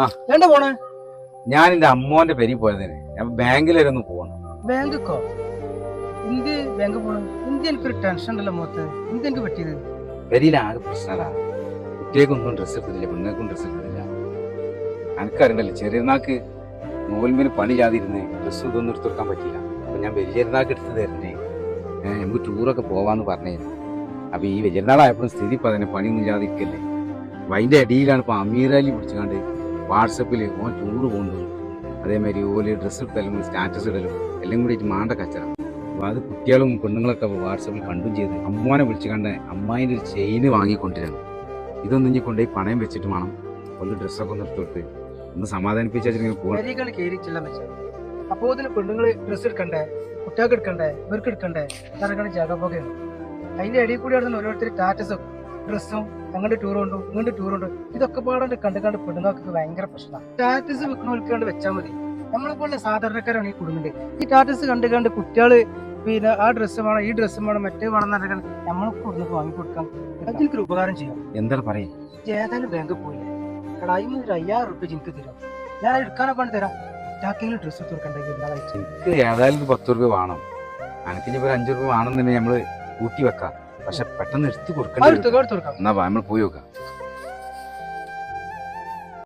ആ എവിടെ പോണേ? ഞാൻ എന്റെ അമ്മോന്റെ പെരി പോയതിന് ഞാൻ ബാങ്കിൽ വരെ ഒന്ന് പോകണം. ബാങ്കൊക്കെ എന്ത് ബാങ്ക് പോണു? എന്ത് എനിക്കൊരു ടെൻഷൻ ഉണ്ടല്ലോ മുഖത്ത്. എന്ത് എനിക്ക് പറ്റിയത്? പെരിയിൽ ആകെ പ്രശ്നമാ. കുട്ടികൾക്കൊന്നും ഡ്രസ്സ് എടുത്തില്ല, പെണ്ണുങ്ങൾക്കും ഡ്രസ്സ് എടുത്തില്ല. എനിക്കറിയണ്ടല്ലോ ചെറിയനാക്ക് നോൽമിന് പണിയില്ലാതിരുന്ന് ഡ്രസ്സ് ഇതൊന്നും എടുത്തു കൊടുക്കാൻ പറ്റില്ല. അപ്പൊ ഞാൻ വലിയൊരുനാക്ക് എടുത്ത് തരണ്ടേ, നമുക്ക് ടൂറൊക്കെ പോവാന്ന് പറഞ്ഞിരുന്നു. അപ്പൊ ഈ വലിയൊരുനാളായപ്പോഴും സ്ഥിതി ഇപ്പൊ അതിന് പണിയൊന്നും ഇല്ലാതിരിക്കല്ലേ. അപ്പൊ അതിന്റെ അടിയിലാണ് ഇപ്പൊ അമീറാലി പിടിച്ചുകൊണ്ട് വാട്സപ്പിൽ ഓൻ ടൂറ് കൊണ്ടു, അതേമാതിരി ഓല് ഡ്രസ്സ് എടുത്തലും സ്റ്റാറ്റസ് ഇടലും എല്ലാം കൂടി മാണ്ട കച്ചറ. അപ്പൊ അത് കുട്ടികളും പെണ്ണുങ്ങളൊക്കെ വാട്സപ്പിൽ കണ്ടും ചെയ്ത് അമ്മാനെ വിളിച്ചു കണ്ട് അമ്മായിൻ്റെ ഒരു ചെയിന് വാങ്ങിക്കൊണ്ടിരുന്നു. ഇതൊന്നും ഇനി കൊണ്ടുപോയി പണയം വെച്ചിട്ട് വേണം ഒന്ന് ഡ്രസ്സൊക്കെ ഒന്ന് എടുത്തോട്ട് ഒന്ന് സമാധാനിപ്പിച്ചിങ്ങനെ പോകണം. അപ്പോ ഇതിന് പെണ്ണുങ്ങള് ഡ്രസ്സ് എടുക്കണ്ടേ, കുട്ടികൾക്ക് എടുക്കണ്ടേ, ഇവർക്ക് എടുക്കണ്ടേ, ഇറങ്ങണ ജാഗപോകയാണ്. അതിന്റെ ഇടയിൽ കൂടി അവിടെ ഓരോരുത്തർ സ്റ്റാറ്റസും ഡ്രസ്സും അങ്ങോട്ട് ടൂർ കൊണ്ടു ഇങ്ങോട്ട് ടൂർ കൊണ്ടു ഇതൊക്കെ പാടാണ്ട് കണ്ട് പെണ്ണുങ്ങൾക്ക് ഭയങ്കര പ്രശ്നമാണ്. സ്റ്റാറ്റസ് വെക്കണവർക്ക് വെച്ചാൽ മതി. നമ്മളെപ്പോലെ സാധാരണക്കാരാണ് ഈ കുടുംബിന്റെ ഈ സ്റ്റാറ്റസ് കണ്ട് കുട്ടികള് പിന്നെ ആ ഡ്രസ്സ് വേണം ഈ ഡ്രസ്സ് വേണം മറ്റേ വേണം എന്നറിയാൻ നമ്മൾക്ക് കൊടുത്ത് വാങ്ങിക്കൊടുക്കാം. അതെനിക്കൊരു ഉപകാരം ചെയ്യാം. എന്താണ് പറയേ? ഏതായാലും ബാങ്കിൽ പോയില്ലേ, കടായിന്ന് ഒരു 5000 റുപ്യ എനിക്ക് തരാം. ഞാൻ എടുക്കാനൊക്കെ പണ്ട് തരാം. ആർക്കെങ്കിലും ഡ്രസ്സ് എടുത്ത് കൊടുക്കണ്ടെങ്കിൽ എനിക്ക് ഏതായാലും 10 രൂപ വേണം. എനിക്കിനി ഒരു 5 രൂപ വേണമെന്ന് തന്നെ നമ്മള് കൂട്ടി വെക്കാം. പക്ഷെ പെട്ടെന്ന് എടുത്ത് കൊടുക്കണം. കൊടുക്കാം. എന്നാ നമ്മൾ പോയി നോക്കാം.